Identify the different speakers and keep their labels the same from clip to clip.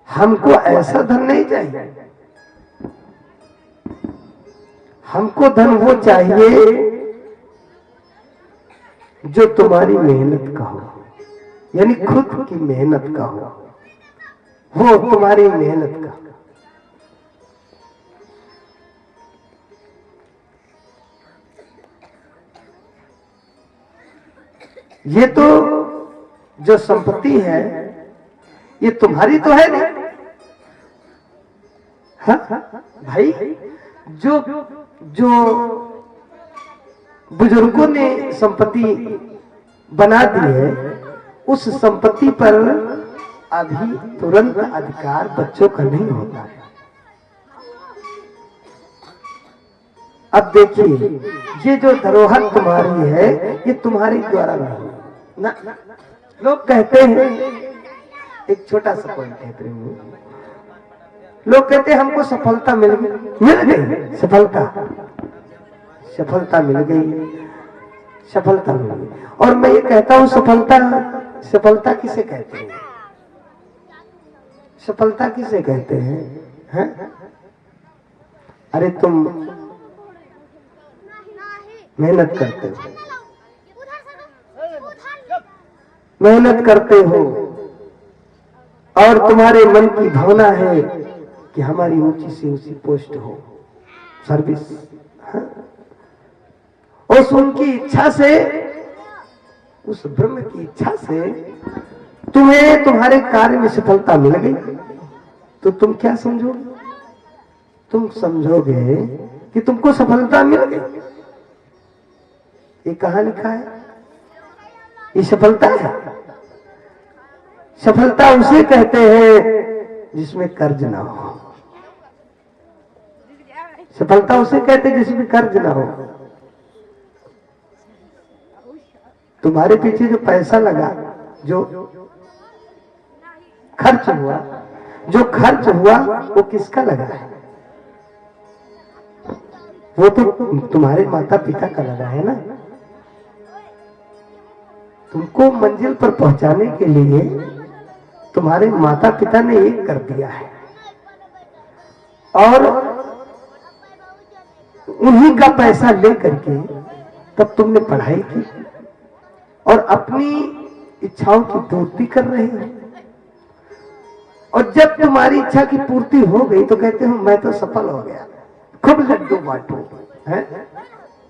Speaker 1: हमको ऐसा धन नहीं चाहिए, हमको धन वो चाहिए जो तुम्हारी मेहनत का हो, यानी खुद की मेहनत का हो, वो तुम्हारी मेहनत का। ये तो जो संपत्ति है ये तुम्हारी तो है नहीं। हाँ भाई, जो जो बुजुर्गों ने संपत्ति बना दी है, उस संपत्ति पर अभी तुरंत अधिकार बच्चों का नहीं होता है। अब देखिए, ये जो धरोहर तुम्हारी है ये तुम्हारे द्वारा नहीं ना। लोग कहते हैं, एक छोटा सा पॉइंट है प्रेमी, लोग कहते हैं हमको सफलता मिल गई, सफलता मिल गई, सफलता मिल गई। और मैं ये कहता हूं सफलता किसे कहते हैं? सफलता किसे कहते हैं? अरे तुम मेहनत करते हो, मेहनत करते हो और तुम्हारे मन की भावना है कि हमारी ऊंची से ऊंची पोस्ट हो, सर्विस। हाँ? उस उनकी इच्छा से, उस ब्रह्म की इच्छा से तुम्हें तुम्हारे कार्य में सफलता मिल गई, तो तुम क्या समझोगे? तुम समझोगे कि तुमको सफलता मिल गई। ये कहाँ लिखा है? ये सफलता है? सफलता उसे कहते हैं जिसमें कर्ज ना हो। सफलता उसे कहते हैं जिसमें कर्ज ना हो। तुम्हारे पीछे जो पैसा लगा, जो खर्च हुआ, वो किसका लगा है? वो तो तुम्हारे माता पिता का लगा है ना। तुमको मंजिल पर पहुंचाने के लिए तुम्हारे माता पिता ने एक कर दिया है, और उन्हीं का पैसा लेकर के तब तुमने पढ़ाई की और अपनी इच्छाओं की पूर्ति कर रहे हो। और जब तुम्हारी इच्छा की पूर्ति हो गई तो कहते हो मैं तो सफल हो गया। खूब लड्डू बांटो, है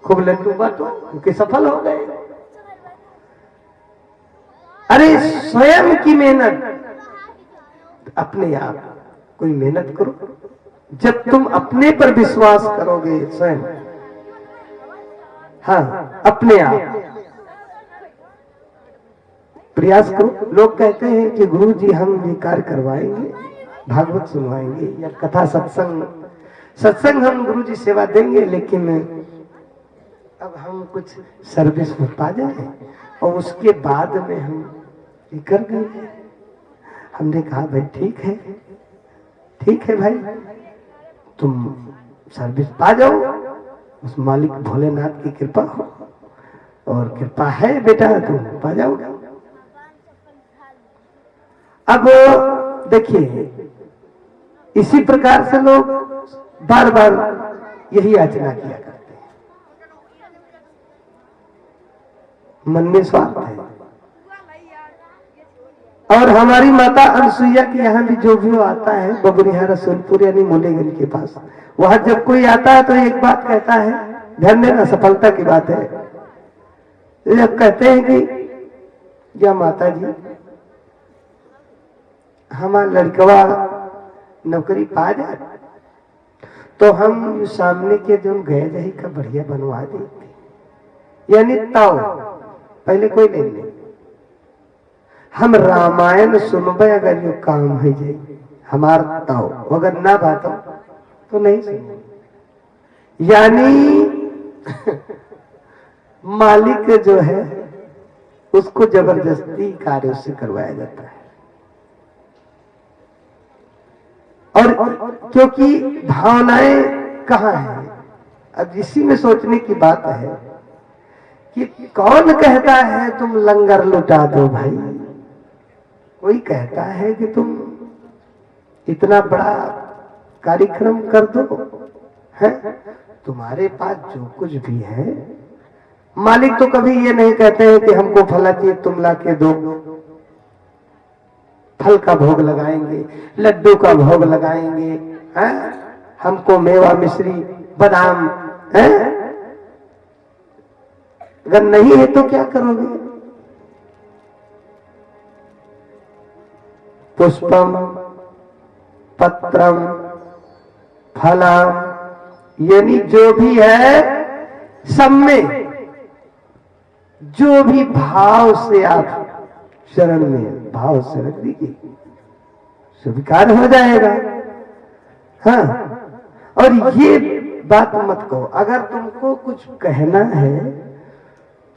Speaker 1: खूब लड्डू बांटो क्योंकि सफल हो गए। अरे स्वयं की मेहनत, अपने आप कोई मेहनत करो। जब तुम अपने पर विश्वास करोगे, स्वयं, हाँ अपने आप प्रयास करो। लोग कहते हैं कि गुरु जी हम ये कार्य करवाएंगे, भागवत सुनवाएंगे या कथा सत्संग हम गुरु जी सेवा देंगे, लेकिन अब हम कुछ सर्विस में पा जाए और उसके बाद में हम ये कर देंगे। हमने कहा भाई ठीक है भाई, तुम सर्विस पा जाओ, उस मालिक भोलेनाथ की कृपा हो, और कृपा है बेटा तुम पा जाओगे। अब देखिए, इसी प्रकार से लोग बार बार यही याचना किया करते हैं। मन में स्वार्थ है। और हमारी माता अनसुईया के यहाँ भी जो भी आता है, बबुनिहार रसूलपुर यानी मूलेगंज के पास, वहां जब कोई आता है तो एक बात कहता है, ध्यान देना सफलता की बात है। जब कहते हैं कि या माता जी हमारा लड़कवा नौकरी पा जाए तो हम सामने के जो गए रही का बढ़िया बनवा देते, यानी ताऊ पहले कोई नहीं, हम रामायण सुनबे अगर जो काम है जाए हमारा ताऊ, अगर ना बात हो तो नहीं सुने। यानी मालिक जो है उसको जबरदस्ती कार्य से करवाया जाता है। और क्योंकि भावनाएं कहाँ है, अब इसी में सोचने की बात है कि कौन कहता है तुम लंगर लुटा दो भाई, कोई कहता है कि तुम इतना बड़ा कार्यक्रम कर दो, है तुम्हारे पास जो कुछ भी है। मालिक तो कभी ये नहीं कहते हैं कि हमको फला चीज तुम ला के दो। फल का भोग लगाएंगे, लड्डू का भोग लगाएंगे, है हमको मेवा मिश्री बादाम, है अगर नहीं है तो क्या करोगे? पुष्पम पत्रम फलम, यानी जो भी है सब में जो भी भाव से आप शरण में भाव से रख दीजिए, स्वीकार हो जाएगा। हाँ, और ये बात मत कहो। अगर तुमको कुछ कहना है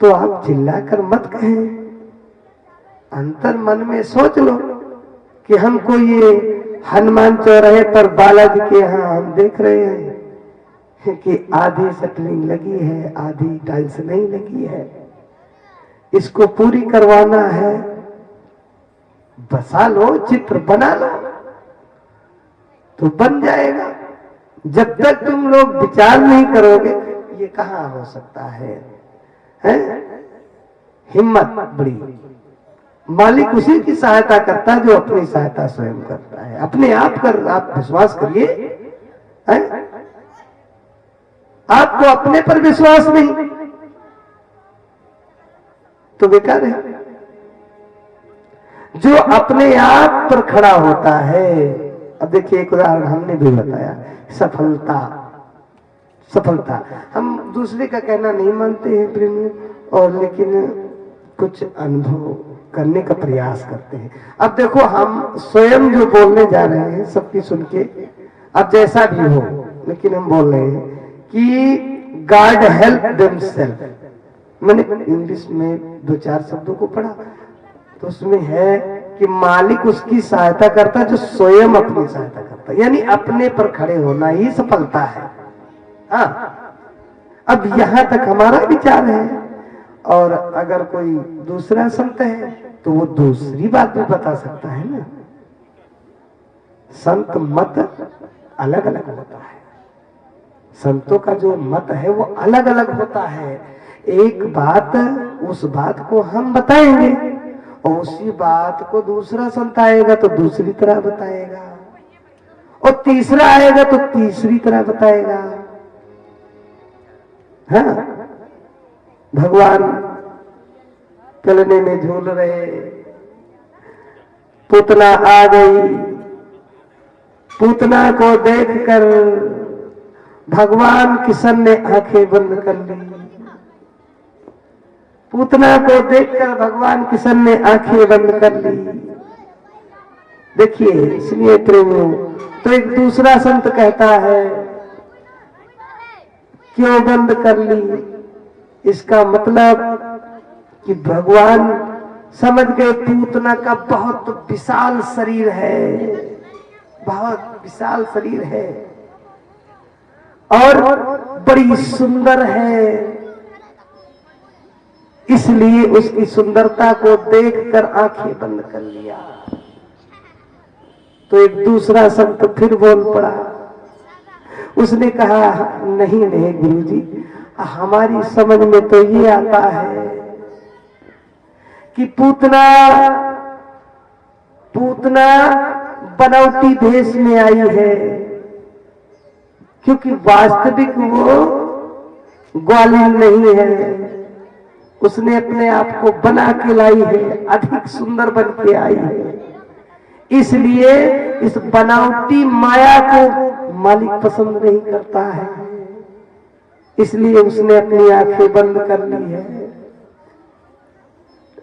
Speaker 1: तो आप चिल्लाकर मत कहें, अंतर मन में सोच लो कि हमको ये हनुमान चौराहे पर बालाजी के यहाँ हम देख रहे हैं कि आधी शटरिंग लगी है, आधी टाइल्स नहीं लगी है, इसको पूरी करवाना है, बसा लो, चित्र बना लो तो बन जाएगा। जब तक तुम लोग विचार नहीं करोगे ये कहाँ हो सकता है? हिम्मत बड़ी, मालिक उसी की सहायता करता है जो अपनी सहायता स्वयं करता है। अपने आप कर, आप विश्वास करिए, आपको अपने पर विश्वास नहीं तो बेकार है। जो अपने आप पर खड़ा होता है, अब देखिए एक उदाहरण हमने भी बताया, सफलता। सफलता हम दूसरे का कहना नहीं मानते हैं प्रेमी, और लेकिन कुछ अनुभव करने का प्रयास करते हैं। अब देखो हम स्वयं जो बोलने जा रहे हैं सबकी सुन के, अब जैसा भी हो, लेकिन हम बोल रहे हैं कि गॉड हेल्प देमसेल्फ। मैंने इंग्लिश में 2-4 शब्दों को पढ़ा तो उसमें है कि मालिक उसकी सहायता करता जो स्वयं अपनी सहायता करता, यानी अपने पर खड़े होना ही सफलता है। हाँ, अब यहां तक हमारा विचार है, और अगर कोई दूसरा संत है तो वो दूसरी बात भी बता सकता है ना। संत मत अलग अलग होता है, संतों का जो मत है वो अलग अलग होता है। एक बात, उस बात को हम बताएंगे और उसी बात को दूसरा संत आएगा तो दूसरी तरह बताएगा, और तीसरा आएगा तो तीसरी तरह बताएगा। हाँ, भगवान चलने में झूल रहे, पूतना आ गई, पूतना को देखकर भगवान किशन ने आंखें बंद कर ली। पूतना को देखकर भगवान किशन ने आंखें बंद कर ली। देखिए, इसलिए प्रेमियों, तो एक दूसरा संत कहता है क्यों बंद कर ली? इसका मतलब कि भगवान समझ गए पूतना का बहुत विशाल शरीर है, बहुत विशाल शरीर है और बड़ी सुंदर है, इसलिए उसकी सुंदरता को देखकर आंखें बंद कर लिया। तो एक दूसरा संत फिर बोल पड़ा, उसने कहा नहीं नहीं गुरुजी, हमारी समझ में तो ये आता है कि पूतना बनौटी भेष में आई है, क्योंकि वास्तविक वो ग्वालिन नहीं है, उसने अपने आप को बना के लाई है, अधिक सुंदर बन के आई है। इसलिए इस बनावटी माया को मालिक पसंद नहीं करता है, इसलिए उसने अपनी आंखें बंद कर ली है।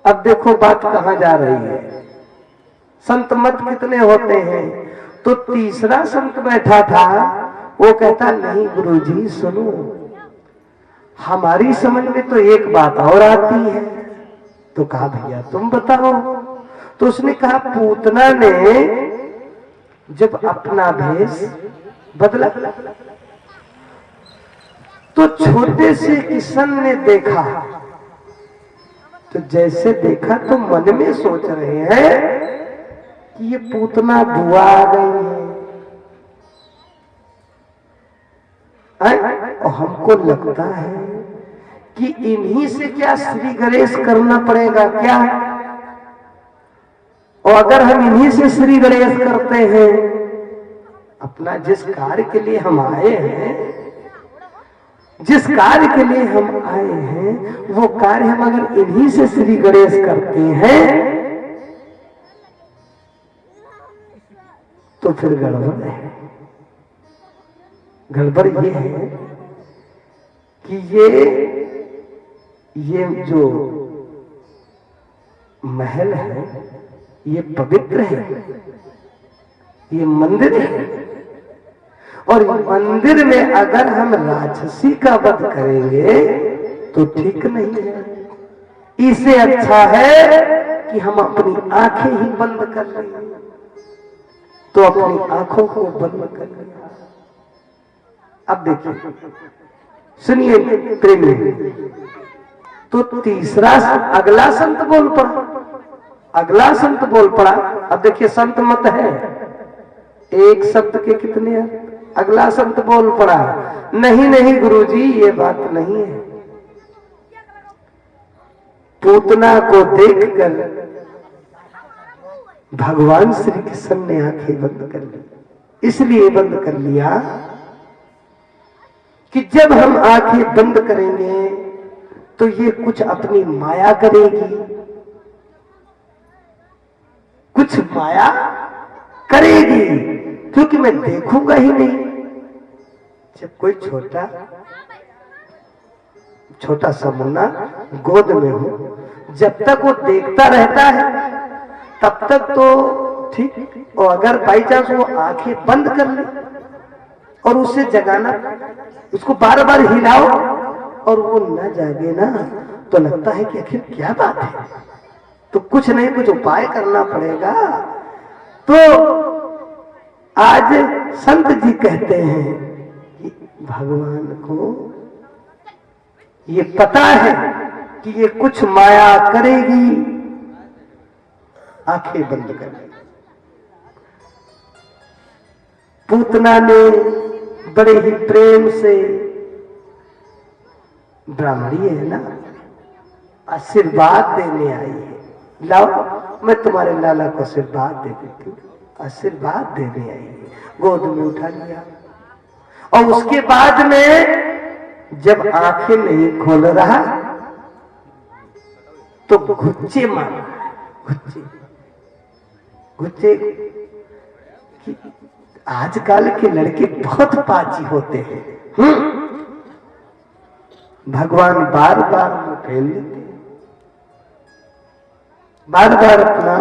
Speaker 1: अब देखो बात कहां जा रही है। संत मत कितने होते हैं? तो तीसरा संत बैठा था, वो कहता नहीं गुरुजी सुनो, हमारी समझ में तो एक बात और आती है। तो कहा भैया तुम बताओ। तो उसने कहा पूतना ने जब अपना भेष बदला तो छोटे से किशन ने देखा, तो जैसे देखा तो मन में सोच रहे हैं कि ये पूतना बुआ आ गई है, और हमको लगता है कि इन्हीं से क्या श्री गणेश करना पड़ेगा क्या, और अगर हम इन्हीं से श्री गणेश करते हैं, अपना जिस कार्य के लिए हम आए हैं, जिस कार्य के लिए हम आए हैं, वो कार्य हम अगर इन्हीं से श्री गणेश करते हैं तो फिर गड़बड़ है। गड़बड़ ये है कि ये जो महल है ये पवित्र है, ये मंदिर है, और मंदिर में अगर हम राक्षसी का वध करेंगे तो ठीक नहीं है। इससे अच्छा है कि हम अपनी आंखें ही बंद कर लें। तो अपनी आंखों को बंद कर लिया। अब देखिए, सुनिए प्रेमी, तो तीसरा अगला संत बोल पड़ा, अगला संत बोल पड़ा। अब देखिए, संत मत है एक शब्द के कितने हैं। अगला संत बोल पड़ा, नहीं नहीं गुरुजी ये बात नहीं है। पूतना को देखकर भगवान श्री कृष्ण ने आंखें बंद कर ली। इसलिए बंद कर लिया कि जब हम आंखें बंद करेंगे तो ये कुछ अपनी माया करेगी, कुछ माया करेगी, क्योंकि मैं देखूंगा ही नहीं। जब कोई छोटा सा मुन्ना गोद में हो, जब तक वो देखता रहता है तब तक तो ठीक, और अगर बाई चांस वो आंखें बंद कर ले और उसे जगाना, उसको बार बार हिलाओ और वो न जागे ना, तो लगता है कि आखिर क्या बात है, तो कुछ नहीं कुछ उपाय करना पड़ेगा। तो आज संत जी कहते हैं कि भगवान को ये पता है कि ये कुछ माया करेगी, आंखें बंद कर ली। पूतना ने बड़े ही प्रेम से, ब्राह्मणी है ना, आशीर्वाद देने आई है। लाओ मैं तुम्हारे लाला को आशीर्वाद दे देती हूँ। आशीर्वाद देने आई है, गोद में उठा लिया, और उसके बाद में जब आंखें नहीं खोल रहा तो घुच्चे मारा। घुच्चे आजकल के लड़के बहुत पाची होते हैं। भगवान बार बार मुंह फेर लेते हैं, बार बार अपना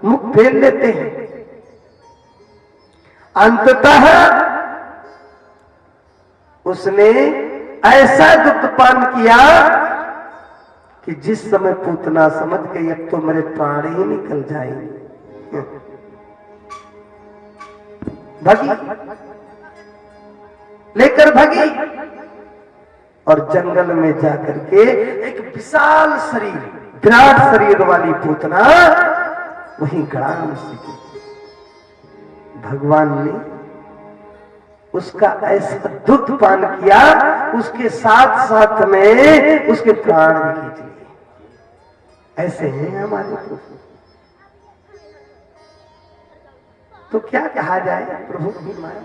Speaker 1: मुख फेर लेते हैं। अंततः उसने ऐसा दुग्धपान किया कि जिस समय पूतना समझ गई अब तो मेरे प्राण ही निकल जाएंगे, भगी, लेकर भगी, और जंगल में जाकर के एक विशाल शरीर, विराट शरीर वाली पूतना वहीं ग्राम से भगवान ने उसका ऐसा दुग्ध पान किया, उसके साथ साथ में उसके प्राण भी खींच लिए। ऐसे हैं हमारे प्रभु। तो क्या कहा जाए, प्रभु की माया।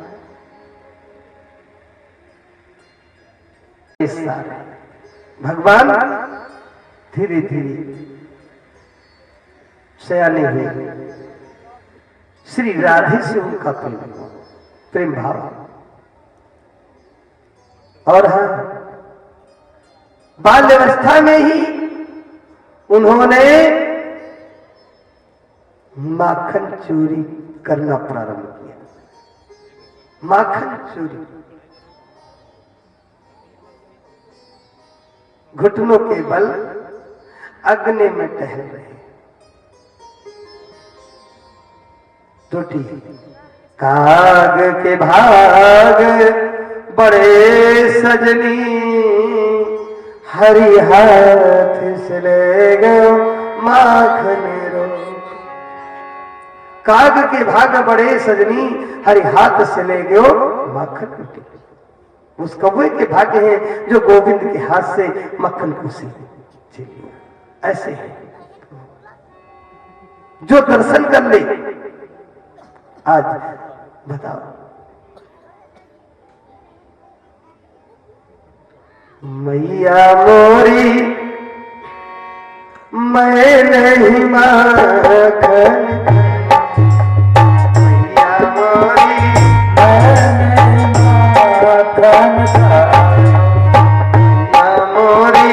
Speaker 1: भगवान धीरे धीरे सयाने हुए, श्री राधे से उनका प्रेम भाव, और हाँ, बाल्यावस्था में ही उन्होंने माखन चोरी करना प्रारंभ किया। माखन चोरी, घुटनों के बल अग्नि में टहल रहे। टूटी काग के भाग बड़े सजनी, हरि हाथ से ले गए माखन रो। काग के भाग बड़े सजनी, हरि हाथ से ले गयो माखन लुटे। उस कौवे के भाग्य हैं जो गोविंद के हाथ से मक्खन को छीन लिया। ऐसे है जो दर्शन कर ले। आज बताओ, मैया मोरी मैं नहीं माखन, मैया मोरी मैं नहीं माखन, मैया मोरी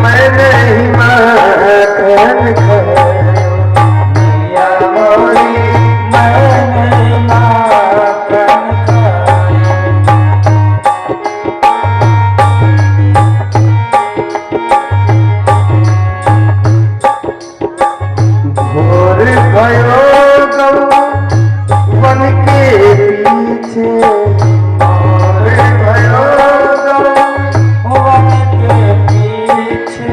Speaker 1: मैं नहीं माखन, मैया मोरी मैं नहीं माखन। भोर भयो गौवन के पीछे, भोर भयो गौवन के पीछे,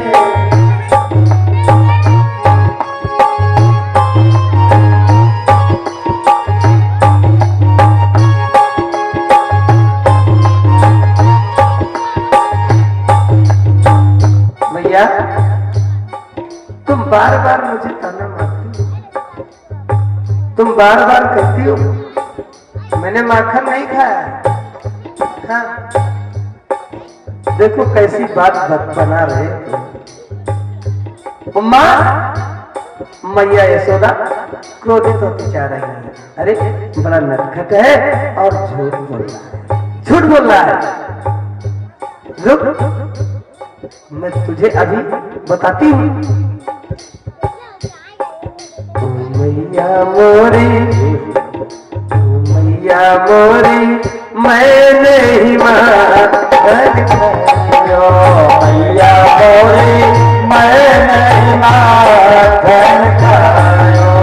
Speaker 1: भैया तुम बार बार मुझे ताना मारती हो, तुम बार बार कहती हो मैंने माखन नहीं खाया। हाँ, देखो कैसी बात बना रहे तुम। माँ, मैया यशोदा क्रोधित होती जा रही है। अरे बड़ा नटखट है और झूठ बोल रहा है, झूठ बोल रहा है। रुक, मैं तुझे अभी बताती हूँ। मैया मोरी, मैया मोरी मैं नहीं माखन खायो, मैया मोरी मैं नहीं माखन खायो।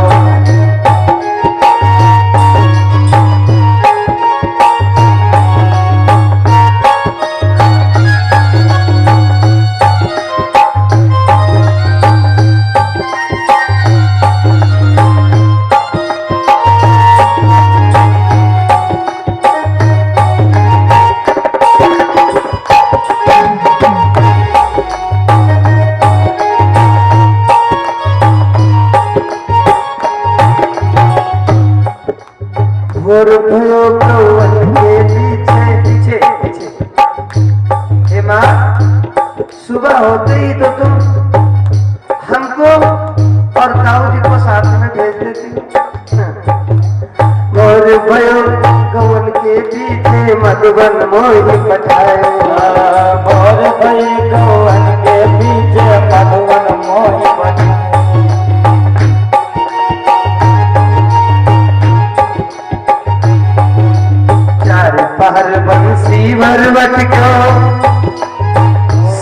Speaker 1: भोर भयो गौवन के पीछे पीछे पीछे। हे माँ, सुबह होते ही तो तुम हमको और ताऊ जी को साथ में भेज देती हो। भोर भयो गौवन के पीछे मधुबन मोहि पठायो, भोर भयो गौवन के पीछे मधुबन मोहि पठायो। पहर बंसी भरवट क्यों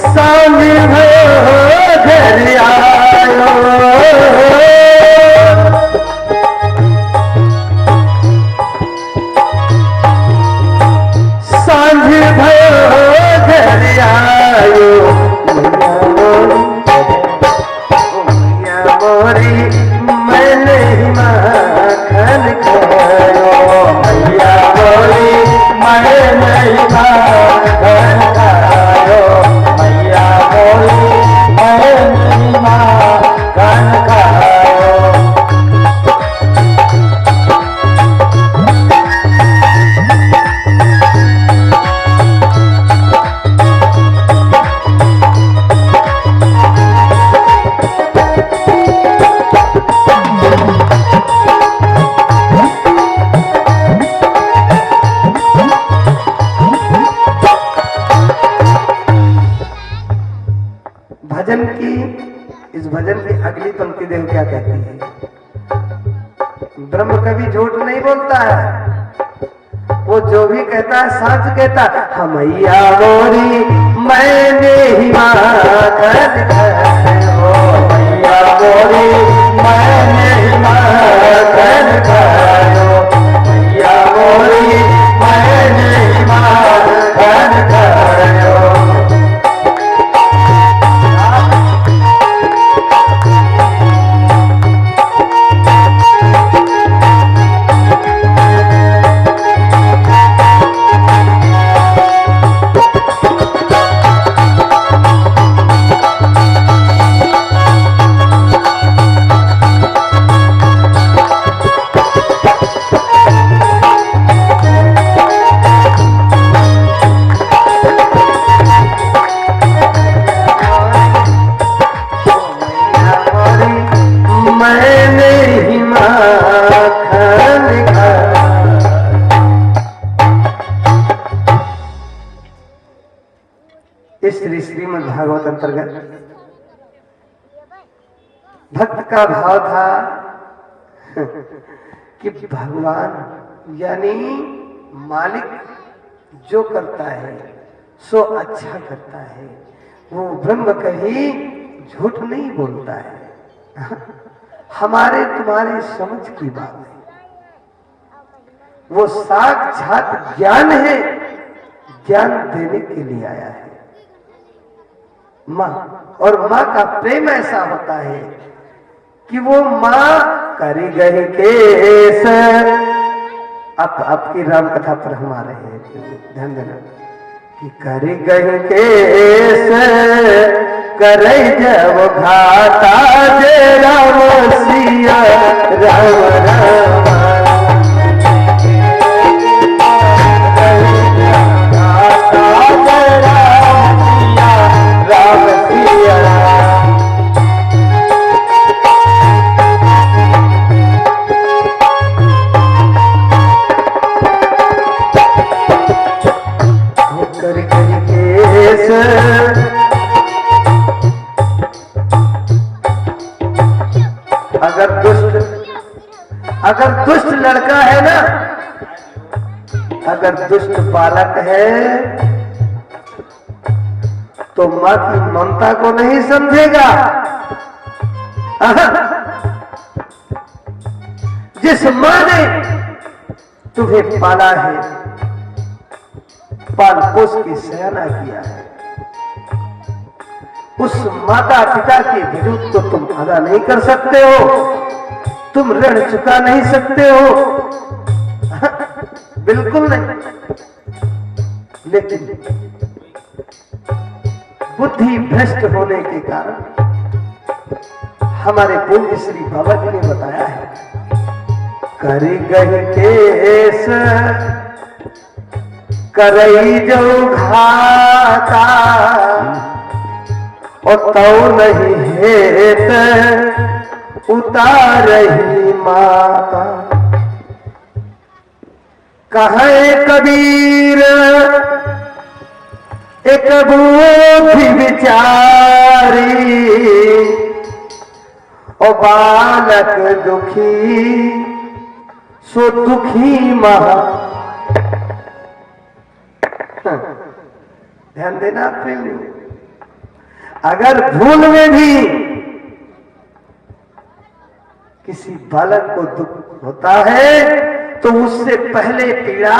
Speaker 1: सांझ भयो घर आयो, सांझ भयो घर आयो। मैया मोरी मैं नहीं माखन खायो, मैया मोरी मैं नहीं माखन खायो, मैया मोरी मैं नहीं माखन खायो। भजन की, इस भजन की अगली पंक्ति देखो क्या कहती है। ब्रह्म कभी झूठ नहीं बोलता है, वो जो भी कहता है सच कहता है। मैया मोरी मैंने ही माखन खायो, मैया मोरी मैंने ही माखन खायो, मैया मोरी मैंने ही माखन खायो। भक्त का भाव था कि भगवान यानी मालिक जो करता है सो अच्छा करता है, वो ब्रह्म कहीं झूठ नहीं बोलता है। हमारे तुम्हारे समझ की बात है, वो साक्षात ज्ञान है, ज्ञान देने के लिए आया है माँ। और माँ का प्रेम ऐसा होता है कि वो माँ करी गई केस। अब आपकी राम कथा पर हम आ रहे हैं, ध्यान देना कि करी गई केस करे जब घाटा जे राम सिया राम राम अगर दुष्ट लड़का है ना, अगर दुष्ट बालक है तो मां की ममता को नहीं समझेगा। जिस मां ने तुम्हें पाला है, पाल पोस के सयाना किया है, उस माता पिता के विरुद्ध तो तुम अदा नहीं कर सकते हो, तुम ऋण चुका नहीं सकते हो, बिल्कुल नहीं। लेकिन बुद्धि भ्रष्ट होने के कारण हमारे पूज्य श्री बाबा जी ने बताया है, करी गई केस करई जो घाता और तो नहीं हेत उतारही माता। कहे कबीर एक बूढ़ी बिचारी और बालक दुखी सो दुखी महा। ध्यान देना प्रेम, अगर भूल में भी किसी बालक को दुख होता है तो उससे पहले पीड़ा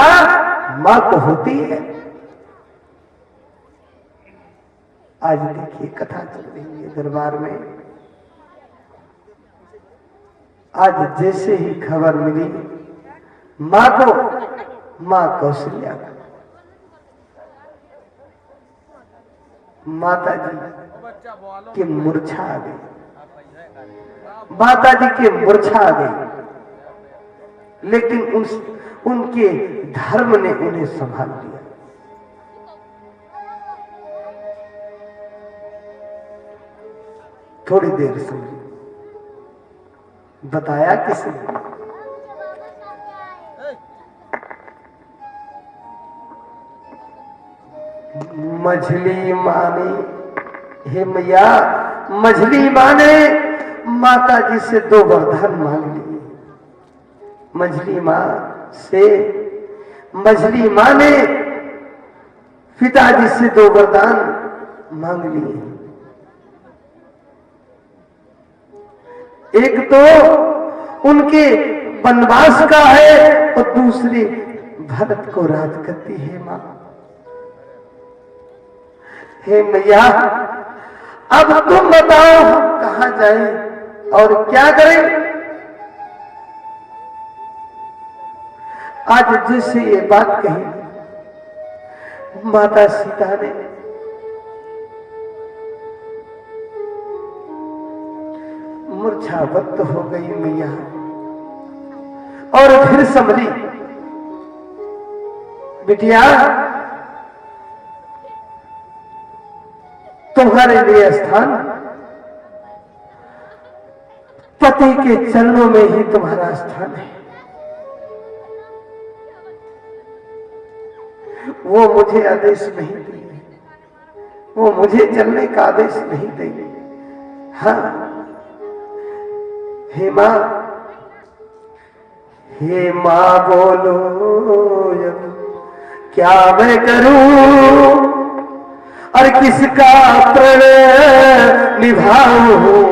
Speaker 1: मां को होती है। आज देखिए कथा चल रही है दरबार में, आज जैसे ही खबर मिली मां को, मां कौशल्या को, माता जी की मूर्छा आ गई, माता जी की मूर्छा आ गई। लेकिन उनके धर्म ने उन्हें संभाल लिया। थोड़ी देर समझिए, बताया किसने? मछली माने, हे मैया, मछली माने माता जी से 2 वरदान मांग लिए। मछली मां से, मछली मां ने पिताजी से 2 वरदान मांग लिए। एक तो उनके वनवास का है और दूसरी भरत को राजगद्दी है। मां, हे मैया, अब तुम बताओ हम कहां जाएं और क्या करें? आज जैसे ये बात कही माता सीता ने, मूर्छावत हो गई मैया और फिर संभली। बिटिया, तुम्हारे लिए स्थान पति के चरणों में ही तुम्हारा स्थान है। वो मुझे आदेश नहीं देंगे, वो मुझे चलने का आदेश नहीं देंगे। हाँ, हे माँ, हे माँ बोलो अब क्या मैं करूं और किसका प्रण निभाऊं।